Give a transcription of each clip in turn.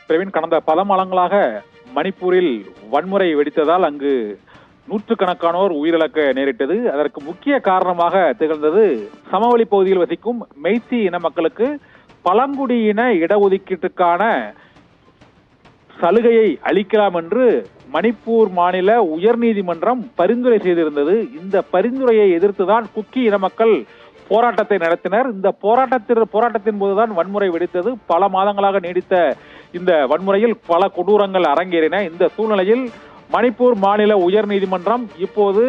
பிரவீன், கடந்த பல மாதங்களாக மணிப்பூரில் வன்முறை வெடித்ததால் அங்கு நூற்றுக்கணக்கானோர் உயிரிழக்க நேரிட்டது. அதற்கு முக்கிய காரணமாக திகழ்ந்தது சமவெளி பகுதியில் வசிக்கும் மெய்த்தி இன மக்களுக்கு பழங்குடியின இடஒதுக்கீட்டுக்கான சலுகையை அளிக்கலாம் என்று மணிப்பூர் மாநில உயர்நீதிமன்றம் பரிந்துரை செய்திருந்தது. இந்த பரிந்துரையை எதிர்த்துதான் குக்கி இன மக்கள் போராட்டத்தை நடத்தினர். இந்த போராட்டத்தின் போதுதான் வன்முறை வெடித்தது. பல மாதங்களாக நீடித்த இந்த வன்முறையில் பல கொடூரங்கள் அரங்கேறின. இந்த சூழ்நிலையில் மணிப்பூர் மாநில உயர்நீதிமன்றம் இப்போது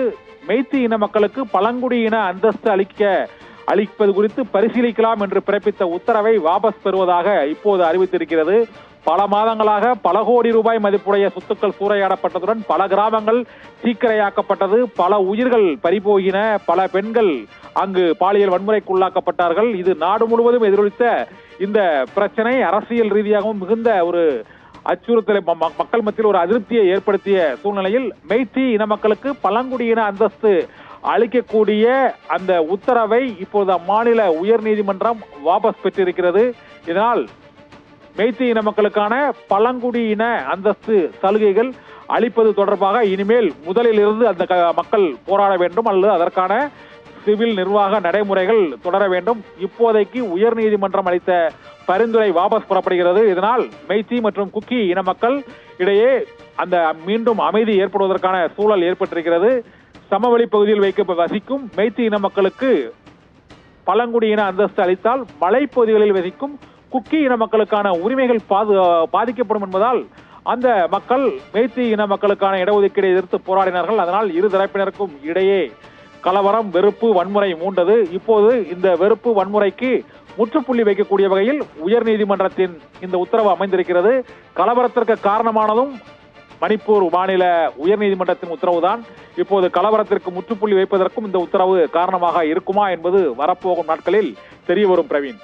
மெய்த்தி இன மக்களுக்கு பழங்குடியின அந்தஸ்து அளிப்பது குறித்து பரிசீலிக்கலாம் என்று பிறப்பித்த உத்தரவை வாபஸ் பெறுவதாக இப்போது அறிவித்திருக்கிறது. பல மாதங்களாக பல கோடி ரூபாய் மதிப்புடைய சொத்துக்கள் சூறையாடப்பட்டதுடன் பல கிராமங்கள் தீக்கிரையாக்கப்பட்டது, பல உயிர்கள் பறிபோகின, பல பெண்கள் அங்கு பாலியல் வன்முறைக்குள்ளாக்கப்பட்டார்கள். இது நாடு முழுவதும் எதிரொலித்த இந்த பிரச்சனை அரசியல் ரீதியாகவும் மிகுந்த ஒரு அச்சுறுத்தலை மக்கள் மத்தியில் ஒரு அதிருப்தியை ஏற்படுத்திய சூழ்நிலையில் மெய்த்தி இன மக்களுக்கு பழங்குடியின அந்தஸ்து அளிக்கக்கூடிய அந்த உத்தரவை இப்போது அம்மாநில உயர்நீதிமன்றம் வாபஸ் பெற்றிருக்கிறது. இதனால் மெய்த்தி இன மக்களுக்கான பழங்குடியின அந்தஸ்து சலுகைகள் அளிப்பது தொடர்பாக இனிமேல் முதலில் இருந்து அந்த மக்கள் போராட வேண்டும் அல்லது அதற்கான சிவில் நிர்வாக நடைமுறைகள் தொடர வேண்டும். இப்போதைக்கு உயர்நீதிமன்றம் அளித்த பரிந்துரை வாபஸ் பெறப்படுகிறது. இதனால் மெய்த்தி மற்றும் குக்கி இன மக்கள் இடையே அந்த மீண்டும் அமைதி ஏற்படுவதற்கான சூழல் ஏற்பட்டிருக்கிறது. சமவெளி பகுதியில் வசிக்கும் மெய்த்தி இன மக்களுக்கு பழங்குடியின அந்தஸ்து அளித்தால் மலைப்பகுதிகளில் வசிக்கும் குக்கி இன மக்களுக்கான உரிமைகள் பாதிக்கப்படும் என்பதால் அந்த மக்கள் மெய்த்தி இன மக்களுக்கான இடஒதுக்கீடை எதிர்த்து போராடினார்கள். அதனால் இரு தரப்பினருக்கும் இடையே கலவரம், வெறுப்பு, வன்முறை மூண்டது. இப்போது இந்த வெறுப்பு வன்முறைக்கு முற்றுப்புள்ளி வைக்கக்கூடிய வகையில் உயர்நீதிமன்றத்தின் இந்த உத்தரவு அமைந்திருக்கிறது. கலவரத்திற்கு காரணமானதும் மணிப்பூர் மாநில உயர்நீதிமன்றத்தின் உத்தரவுதான். இப்போது கலவரத்திற்கு முற்றுப்புள்ளி வைப்பதற்கும் இந்த உத்தரவு காரணமாக இருக்குமா என்பது வரப்போகும் நாட்களில் தெரிய வரும். பிரவீன்.